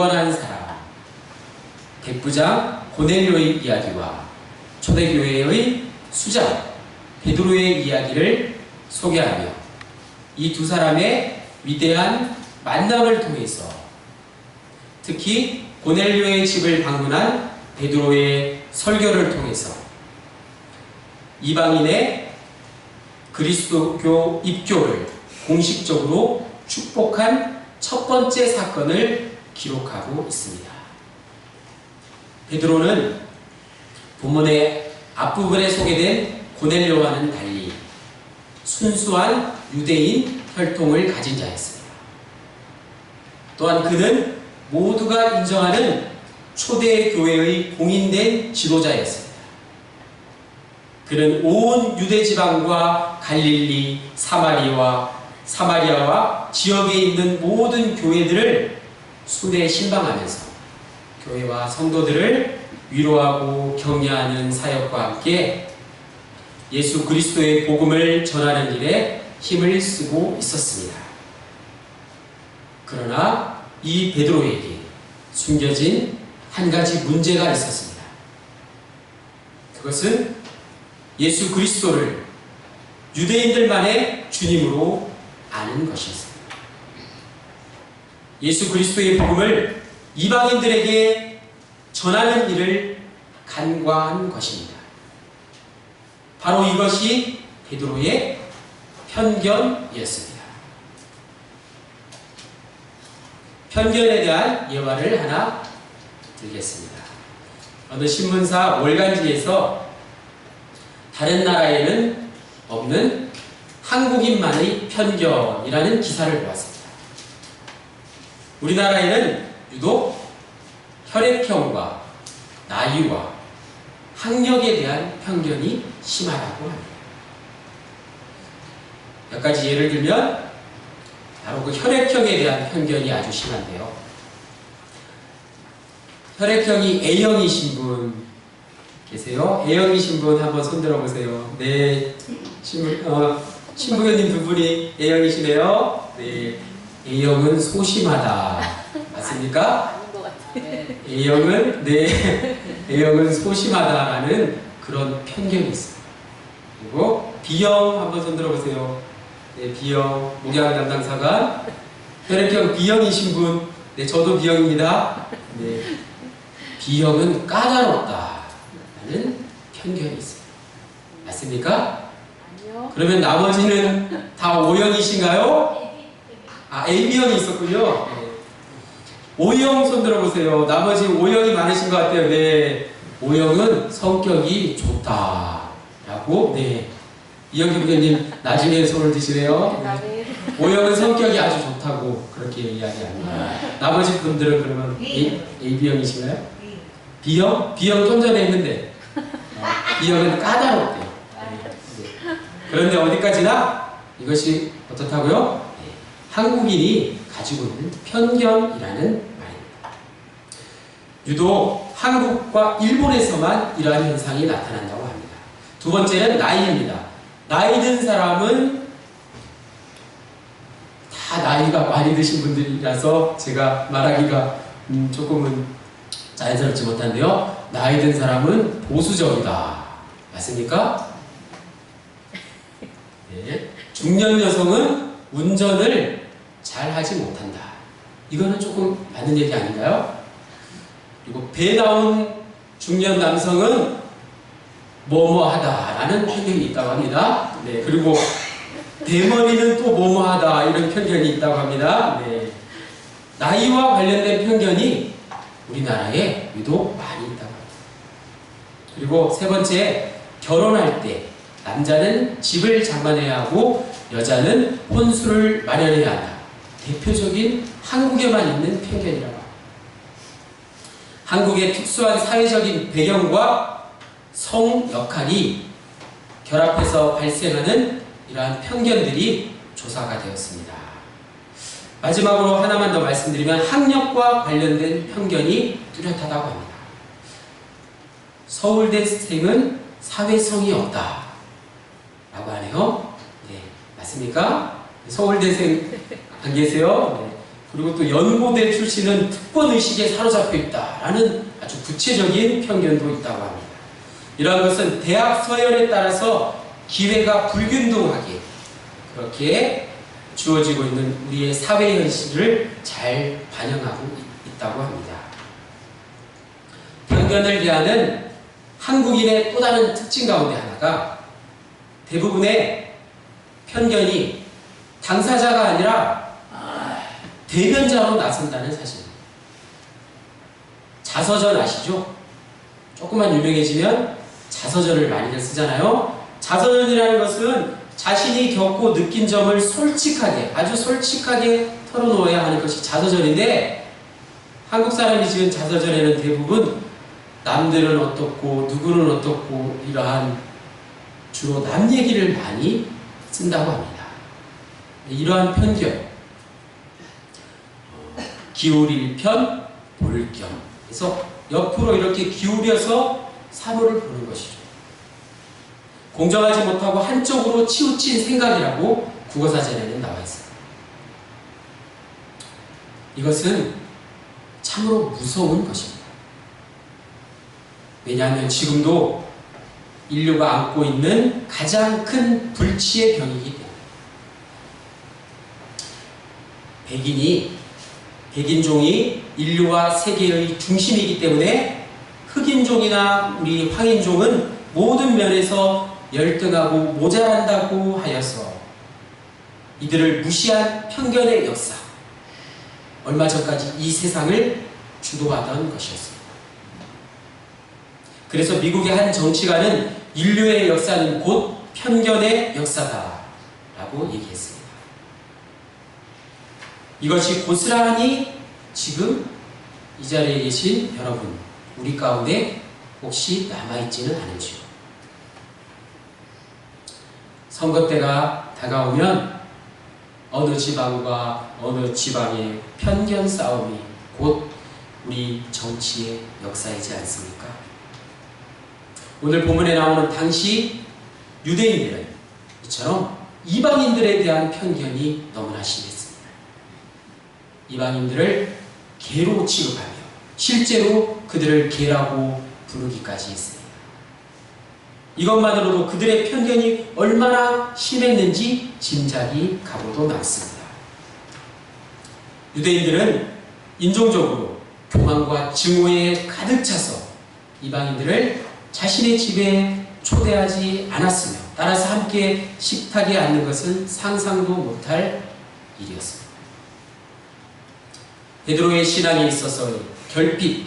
경건한 사람, 백부장 고넬료의 이야기와 초대교회의 수장 베드로의 이야기를 소개하며 이 두 사람의 위대한 만남을 통해서 특히 고넬료의 집을 방문한 베드로의 설교를 통해서 이방인의 그리스도교 입교를 공식적으로 축복한 첫 번째 사건을 기록하고 있습니다. 베드로는 본문의 앞부분에 소개된 고넬료와는 달리 순수한 유대인 혈통을 가진 자였습니다. 또한 그는 모두가 인정하는 초대교회의 공인된 지도자였습니다. 그는 온 유대지방과 갈릴리, 사마리아와 지역에 있는 모든 교회들을 순회 신방하면서 교회와 성도들을 위로하고 격려하는 사역과 함께 예수 그리스도의 복음을 전하는 일에 힘을 쓰고 있었습니다. 그러나 이 베드로에게 숨겨진 한 가지 문제가 있었습니다. 그것은 예수 그리스도를 유대인들만의 주님으로 아는 것이었습니다. 예수 그리스도의 복음을 이방인들에게 전하는 일을 간과한 것입니다. 바로 이것이 베드로의 편견이었습니다. 편견에 대한 예화를 하나 들겠습니다. 어느 신문사 월간지에서 다른 나라에는 없는 한국인만의 편견이라는 기사를 보았습니다. 우리나라에는 유독 혈액형과 나이와 학력에 대한 편견이 심하다고 합니다. 몇 가지 예를 들면 바로 그 혈액형에 대한 편견이 아주 심한데요. 혈액형이 A형이신 분 계세요? A형이신 분 한번 손들어 보세요. 네, 신부교님 두 분이 A형이시네요. 네, A형은 소심하다. 맞습니까? A형은 A형은 소심하다라는 그런 편견이 있습니다. 그리고 B형 한번 손들어 보세요. 네, B형 목양 담당사가 혈액형 B형이신 분, 네, 저도 B형입니다. 네, B형은 까다롭다라는 편견이 있습니다. 맞습니까? 아니요. 그러면 나머지는 다 O형이신가요? 아, AB형이 있었군요. 네. O형 손들어 보세요. 나머지 O형이 많으신 것 같아요. 네, O형은 성격이 좋다라고. 네, 이영기 부장님 나중에 손을 드시네요. 네. O형은 성격이 아주 좋다고 그렇게 이야기합니다. 나머지 분들은 그러면 AB형이신가요? B형? B형 좀 전에 했는데 B형은 까다롭대요. 네. 그런데 어디까지나 이것이 어떻다고요? 네. 한국인이 가지고 있는 편견이라는 말입니다. 유독 한국과 일본에서만 이러한 현상이 나타난다고 합니다. 두 번째는 나이입니다. 나이 든 사람은 다 나이가 많이 드신 분들이라서 제가 말하기가 조금은 자연스럽지 못한데요. 나이 든 사람은 보수적이다. 맞습니까? 네. 중년 여성은 운전을 잘 하지 못한다. 이거는 조금 맞는 얘기 아닌가요? 그리고 배 나온 중년 남성은 뭐뭐하다라는 편견이 있다고 합니다. 네, 그리고 대머리는 또 뭐뭐하다 이런 편견이 있다고 합니다. 네, 나이와 관련된 편견이 우리나라에 유독 많이 있다고 합니다. 그리고 세 번째, 결혼할 때 남자는 집을 장만해야 하고 여자는 혼수를 마련해야 한다. 대표적인 한국에만 있는 편견이라고 합니다. 한국의 특수한 사회적인 배경과 성 역할이 결합해서 발생하는 이러한 편견들이 조사가 되었습니다. 마지막으로 하나만 더 말씀드리면 학력과 관련된 편견이 뚜렷하다고 합니다. 서울대생은 사회성이 없다 라고 하네요. 네, 맞습니까? 서울대생 안 계세요? 네. 그리고 또 연고대 출신은 특권의식에 사로잡혀 있다라는 아주 구체적인 편견도 있다고 합니다. 이러한 것은 대학 서열에 따라서 기회가 불균등하게 그렇게 주어지고 있는 우리의 사회 현실을 잘 반영하고 있다고 합니다. 편견을 대하는 한국인의 또 다른 특징 가운데 하나가 대부분의 편견이 당사자가 아니라 대변자로 나선다는 사실입니다. 자서전 아시죠? 조금만 유명해지면 자서전을 많이들 쓰잖아요. 자서전이라는 것은 자신이 겪고 느낀 점을 솔직하게, 아주 솔직하게 털어놓아야 하는 것이 자서전인데, 한국 사람이 지은 자서전에는 대부분 남들은 어떻고 누구는 어떻고 이러한 주로 남 얘기를 많이 쓴다고 합니다. 이러한 편견, 기울일 편, 볼 겸. 그래서 옆으로 이렇게 기울여서 사물을 보는 것이죠. 공정하지 못하고 한쪽으로 치우친 생각이라고 국어사전에는 나와 있습니다. 이것은 참으로 무서운 것입니다. 왜냐하면 지금도 인류가 안고 있는 가장 큰 불치의 병이기 때문에 백인종이 인류와 세계의 중심이기 때문에 흑인종이나 우리 황인종은 모든 면에서 열등하고 모자란다고 하여서 이들을 무시한 편견의 역사, 얼마 전까지 이 세상을 주도하던 것이었습니다. 그래서 미국의 한 정치가는 인류의 역사는 곧 편견의 역사다라고 얘기했습니다. 이것이 고스란히 지금 이 자리에 계신 여러분, 우리 가운데 혹시 남아있지는 않은지요? 선거 때가 다가오면 어느 지방과 어느 지방의 편견 싸움이 곧 우리 정치의 역사이지 않습니까? 오늘 본문에 나오는 당시 유대인들은 이처럼 이방인들에 대한 편견이 너무나 심했습니다. 이방인들을 개로 취급하며 실제로 그들을 개라고 부르기까지 했습니다. 이것만으로도 그들의 편견이 얼마나 심했는지 짐작이 가고도 남습니다. 유대인들은 인종적으로 교만과 증오에 가득 차서 이방인들을 자신의 집에 초대하지 않았으며, 따라서 함께 식탁에 앉는 것은 상상도 못할 일이었습니다. 베드로의 신앙에 있어서의 결핍,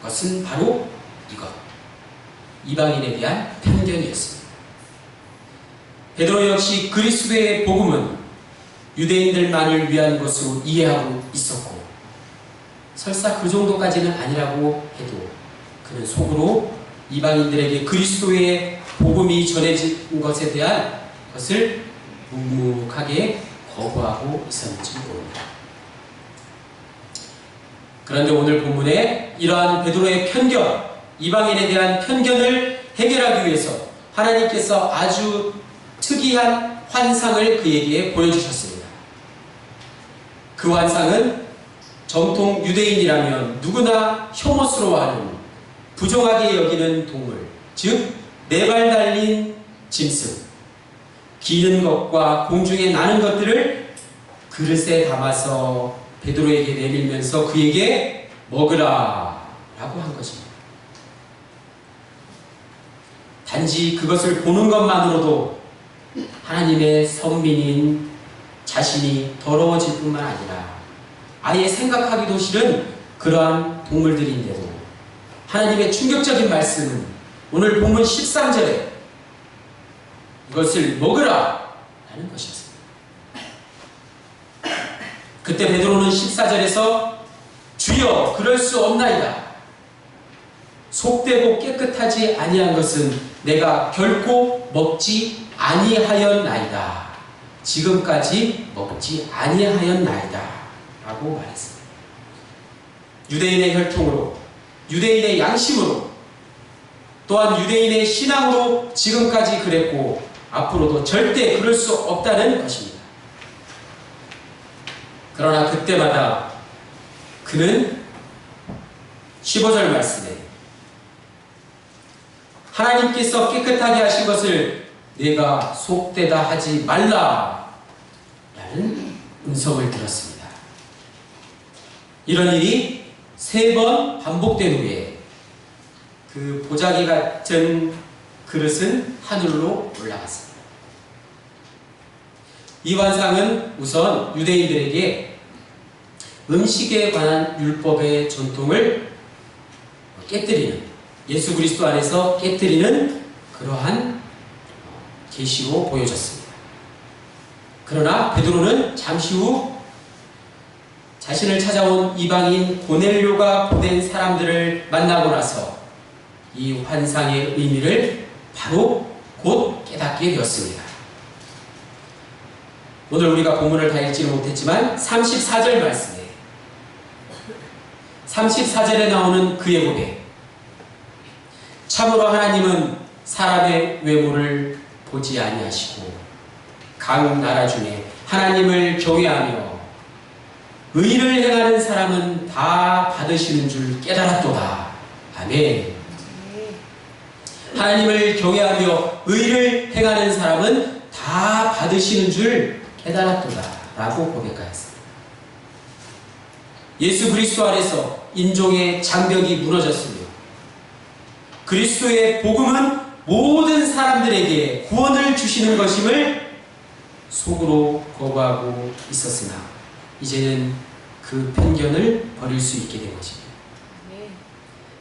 그것은 바로 이것, 이방인에 대한 편견이었습니다. 베드로 역시 그리스도의 복음은 유대인들만을 위한 것으로 이해하고 있었고, 설사 그 정도까지는 아니라고 해도 그는 속으로 이방인들에게 그리스도의 복음이 전해진 것에 대한 것을 묵묵하게 거부하고 있었는지 모릅니다. 그런데 오늘 본문에 이러한 베드로의 편견, 이방인에 대한 편견을 해결하기 위해서 하나님께서 아주 특이한 환상을 그에게 보여주셨습니다. 그 환상은 정통 유대인이라면 누구나 혐오스러워하는, 부정하게 여기는 동물, 즉 네 발 달린 짐승, 기는 것과 공중에 나는 것들을 그릇에 담아서 베드로에게 내밀면서 그에게 먹으라 라고 한 것입니다. 단지 그것을 보는 것만으로도 하나님의 선민인 자신이 더러워질 뿐만 아니라 아예 생각하기도 싫은 그러한 동물들인데도 하나님의 충격적인 말씀은 오늘 본문 13절에 이것을 먹으라 라는 것이었습니다. 그때 베드로는 14절에서 주여 그럴 수 없나이다. 속되고 깨끗하지 아니한 것은 내가 결코 먹지 아니하였나이다. 지금까지 먹지 아니하였나이다 라고 말했습니다. 유대인의 혈통으로, 유대인의 양심으로, 또한 유대인의 신앙으로 지금까지 그랬고 앞으로도 절대 그럴 수 없다는 것입니다. 그러나 그때마다 그는 15절 말씀에 하나님께서 깨끗하게 하신 것을 내가 속되다 하지 말라 라는 음성을 들었습니다. 이런 일이 3번 반복된 후에 그 보자기 같은 그릇은 하늘로 올라갔습니다. 이 환상은 우선 유대인들에게 음식에 관한 율법의 전통을 깨뜨리는, 예수 그리스도 안에서 깨뜨리는 그러한 계시로 보여졌습니다. 그러나 베드로는 잠시 후 자신을 찾아온 이방인 고넬료가 보낸 사람들을 만나고 나서 이 환상의 의미를 바로 곧 깨닫게 되었습니다. 오늘 우리가 본문을 다 읽지는 못했지만 34절 말씀에 34절에 나오는 그의 고백, 참으로 하나님은 사람의 외모를 보지 아니하시고 각 나라 중에 하나님을 경외하며 의를 행하는 사람은 다 받으시는 줄 깨달았도다. 아멘. 하나님을 경외하며 의를 행하는 사람은 다 받으시는 줄 깨달았도다 라고 고백하였습니다. 예수 그리스도 안에서 인종의 장벽이 무너졌으며 그리스도의 복음은 모든 사람들에게 구원을 주시는 것임을 속으로 거부하고 있었으나 이제는 그 편견을 버릴 수 있게 된 것입니다.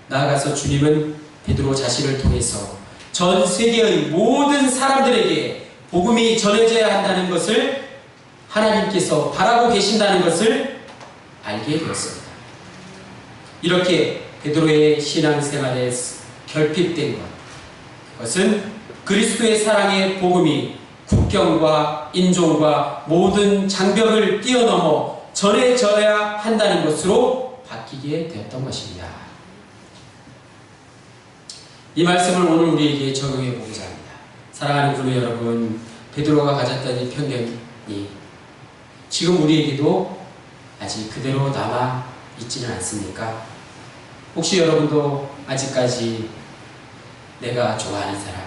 나아가서 주님은 베드로 자신을 통해서 전 세계의 모든 사람들에게 복음이 전해져야 한다는 것을 하나님께서 바라고 계신다는 것을 알게 되었습니다. 이렇게 베드로의 신앙생활에 결핍된 것, 그것은 그리스도의 사랑의 복음이 국경과 인종과 모든 장벽을 뛰어넘어 전해져야 한다는 것으로 바뀌게 되었던 것입니다. 이 말씀을 오늘 우리에게 적용해 보고자 합니다. 사랑하는 분의 여러분, 베드로가 가졌던 이 편견이 지금 우리에게도 아직 그대로 남아 있지는 않습니까? 혹시 여러분도 아직까지 내가 좋아하는 사람,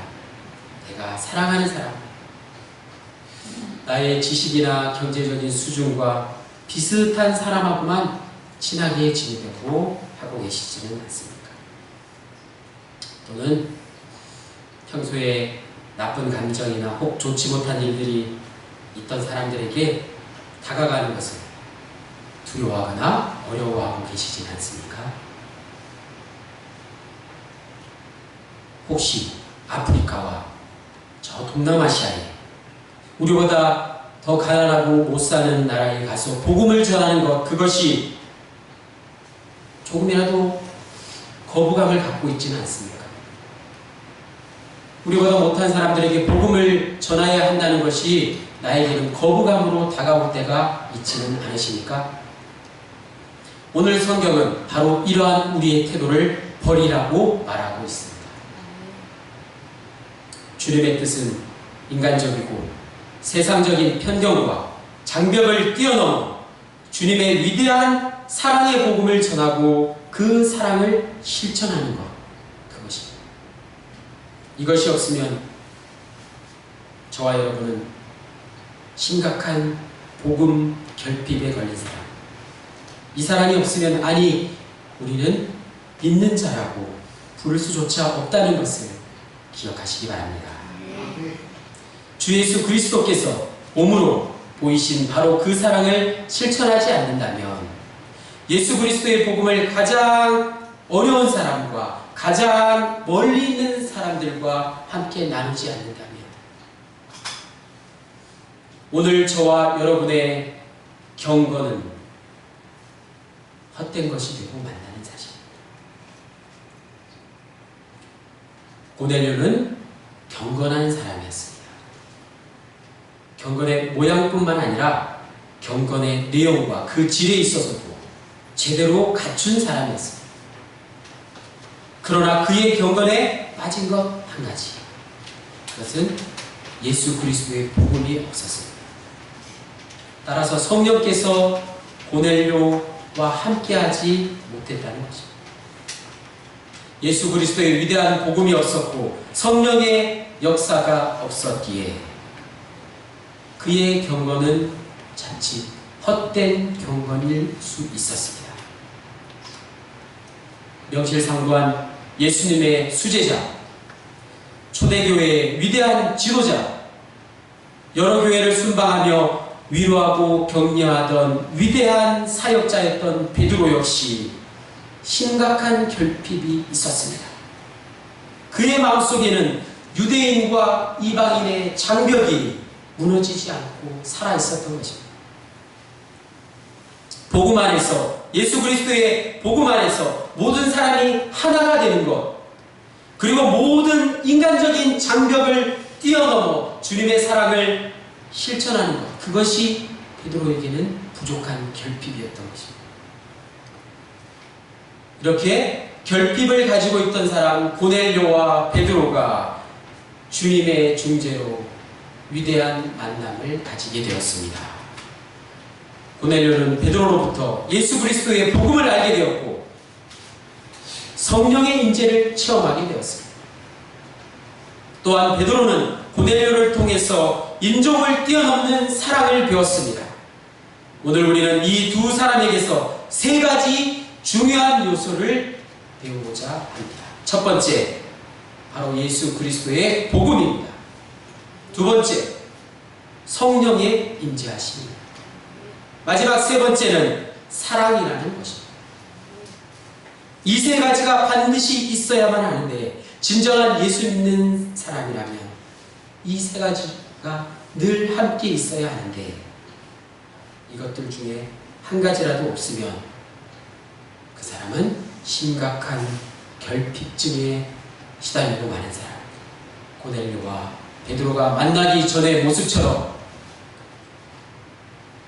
내가 사랑하는 사람, 나의 지식이나 경제적인 수준과 비슷한 사람하고만 친하게 지내려고 하고 계시지는 않습니까? 또는 평소에 나쁜 감정이나 혹 좋지 못한 일들이 있던 사람들에게 다가가는 것을 두려워하거나 어려워하고 계시진 않습니까? 혹시 아프리카와 저 동남아시아에 우리보다 더 가난하고 못 사는 나라에 가서 복음을 전하는 것, 그것이 조금이라도 거부감을 갖고 있지는 않습니까? 우리보다 못한 사람들에게 복음을 전해야 한다는 것이 나에게는 거부감으로 다가올 때가 있지는 않으십니까? 오늘 성경은 바로 이러한 우리의 태도를 버리라고 말하고 있습니다. 주님의 뜻은 인간적이고 세상적인 편견과 장벽을 뛰어넘어 주님의 위대한 사랑의 복음을 전하고 그 사랑을 실천하는 것, 그것입니다. 이것이 없으면 저와 여러분은 심각한 복음 결핍에 걸린 사람, 이 사랑이 없으면 아니 우리는 믿는 자라고 부를 수조차 없다는 것을 기억하시기 바랍니다. 주 예수 그리스도께서 몸으로 보이신 바로 그 사랑을 실천하지 않는다면, 예수 그리스도의 복음을 가장 어려운 사람과 가장 멀리 있는 사람들과 함께 나누지 않는다면, 오늘 저와 여러분의 경건은 헛된 것이 되고 만나는 사실입니다. 고넬료는 경건한 사람이었습니다. 경건의 모양뿐만 아니라 경건의 내용과 그 질에 있어서도 제대로 갖춘 사람이었습니다. 그러나 그의 경건에 빠진 것 한 가지, 그것은 예수 그리스도의 복음이 없었습니다. 따라서 성령께서 고넬료와 함께하지 못했다는 것입니다. 예수 그리스도의 위대한 복음이 없었고 성령의 역사가 없었기에 그의 경건은 자칫 헛된 경건일 수 있었습니다. 명실상부한 예수님의 수제자, 초대교회의 위대한 지도자, 여러 교회를 순방하며 위로하고 격려하던 위대한 사역자였던 베드로 역시 심각한 결핍이 있었습니다. 그의 마음속에는 유대인과 이방인의 장벽이 무너지지 않고 살아있었던 것입니다. 복음 안에서, 예수 그리스도의 복음 안에서 모든 사람이 하나가 되는 것, 그리고 모든 인간적인 장벽을 뛰어넘어 주님의 사랑을 실천하는 것, 그것이 베드로에게는 부족한 결핍이었던 것입니다. 이렇게 결핍을 가지고 있던 사람 고넬료와 베드로가 주님의 중재로 위대한 만남을 가지게 되었습니다. 고넬료는 베드로로부터 예수 그리스도의 복음을 알게 되었고 성령의 인재를 체험하게 되었습니다. 또한 베드로는 고넬료를 통해서 인종을 뛰어넘는 사랑을 배웠습니다. 오늘 우리는 이 두 사람에게서 세 가지 중요한 요소를 배우고자 합니다. 첫 번째, 바로 예수 그리스도의 복음입니다. 두 번째, 성령의 임재하심입니다. 마지막 세 번째는 사랑이라는 것입니다. 이 세 가지가 반드시 있어야만 하는데 진정한 예수 믿는 사람이라면 이 세 가지가 늘 함께 있어야 하는데 이것들 중에 한 가지라도 없으면 그 사람은 심각한 결핍증에 시달리고 마는 사람, 고넬료와 베드로가 만나기 전의 모습처럼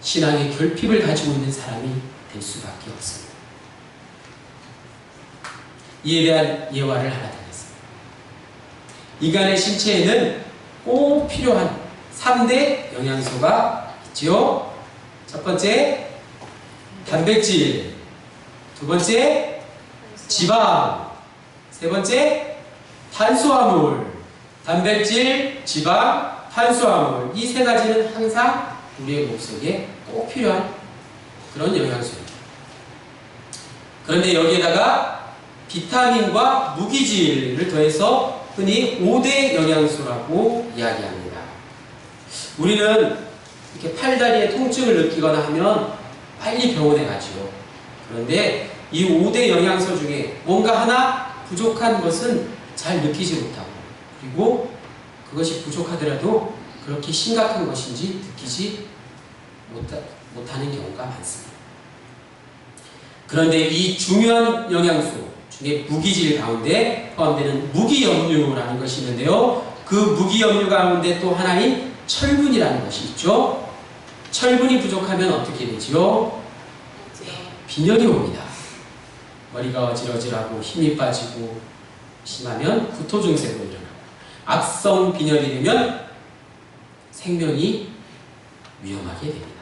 신앙의 결핍을 가지고 있는 사람이 될 수밖에 없습니다. 이에 대한 예화를 하나 드리겠습니다. 인간의 신체에는 꼭 필요한 3대 영양소가 있지요. 첫 번째, 단백질. 두 번째, 지방. 세 번째, 탄수화물. 단백질, 지방, 탄수화물. 이 세 가지는 항상 우리의 몸속에 꼭 필요한 그런 영양소입니다. 그런데 여기에다가 비타민과 무기질을 더해서 흔히 5대 영양소라고 이야기합니다. 우리는 이렇게 팔다리에 통증을 느끼거나 하면 빨리 병원에 가죠. 그런데 이 5대 영양소 중에 뭔가 하나 부족한 것은 잘 느끼지 못하고, 그리고 그것이 부족하더라도 그렇게 심각한 것인지 느끼지 못하는 경우가 많습니다. 그런데 이 중요한 영양소 중에 무기질 가운데 포함되는 무기염류라는 것이 있는데요. 그 무기염류 가운데 또 하나인 철분이라는 것이 있죠. 철분이 부족하면 어떻게 되지요? 빈혈이 옵니다. 머리가 어질어질하고 힘이 빠지고 심하면 구토 증세로 일어나고 악성 빈혈이 되면 생명이 위험하게 됩니다.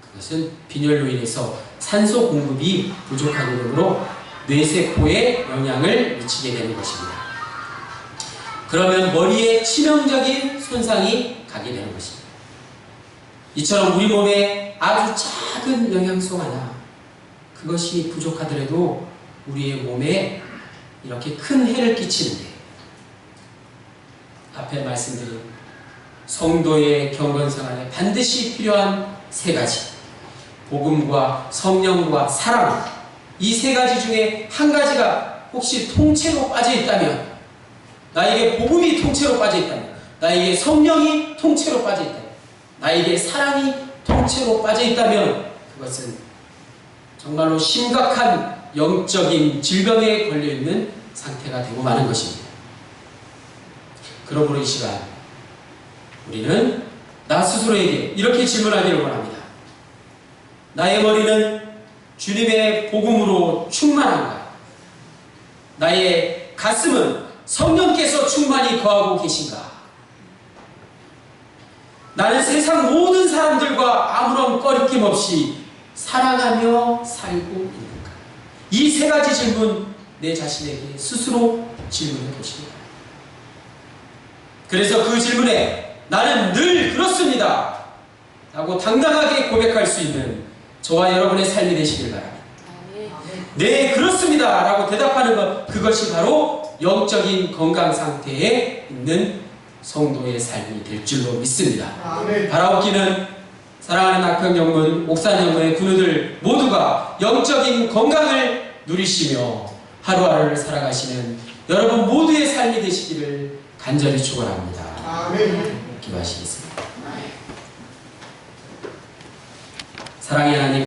그것은 빈혈로 인해서 산소 공급이 부족하게 되므로 뇌세포에 영향을 미치게 되는 것입니다. 그러면 머리에 치명적인 손상이 가게 되는 것입니다. 이처럼 우리 몸에 아주 작은 영양소 하나, 그것이 부족하더라도 우리의 몸에 이렇게 큰 해를 끼치는데, 앞에 말씀드린 성도의 경건생활에 반드시 필요한 세 가지, 복음과 성령과 사랑, 이 세 가지 중에 한 가지가 혹시 통째로 빠져 있다면, 나에게 복음이 통째로 빠져 있다면, 나에게 성령이 통째로 빠져 있다면, 나에게 사랑이 통째로 빠져 있다면 그것은 정말로 심각한 영적인 질병에 걸려있는 상태가 되고 마는 것입니다. 그러므로 이 시간 우리는 나 스스로에게 이렇게 질문하기를 원합니다. 나의 머리는 주님의 복음으로 충만한가? 나의 가슴은 성령께서 충만히 거하고 계신가? 나는 세상 모든 사람들과 아무런 꺼리낌 없이 사랑하며 살고 있는가? 이 세 가지 질문 내 자신에게 스스로 질문해 보십니다. 그래서 그 질문에 나는 늘 그렇습니다 라고 당당하게 고백할 수 있는 저와 여러분의 삶이 되시길 바랍니다. 네, 그렇습니다 라고 대답하는 것, 그것이 바로 영적인 건강 상태에 있는 성도의 삶이 될 줄로 믿습니다. 바라옵기는 사랑하는 낙평영문, 옥산영문의 군우들 모두가 영적인 건강을 누리시며 하루하루를 살아가시는 여러분 모두의 삶이 되시기를 간절히 축원합니다. 기도하시겠습니다. 사랑의 하나님,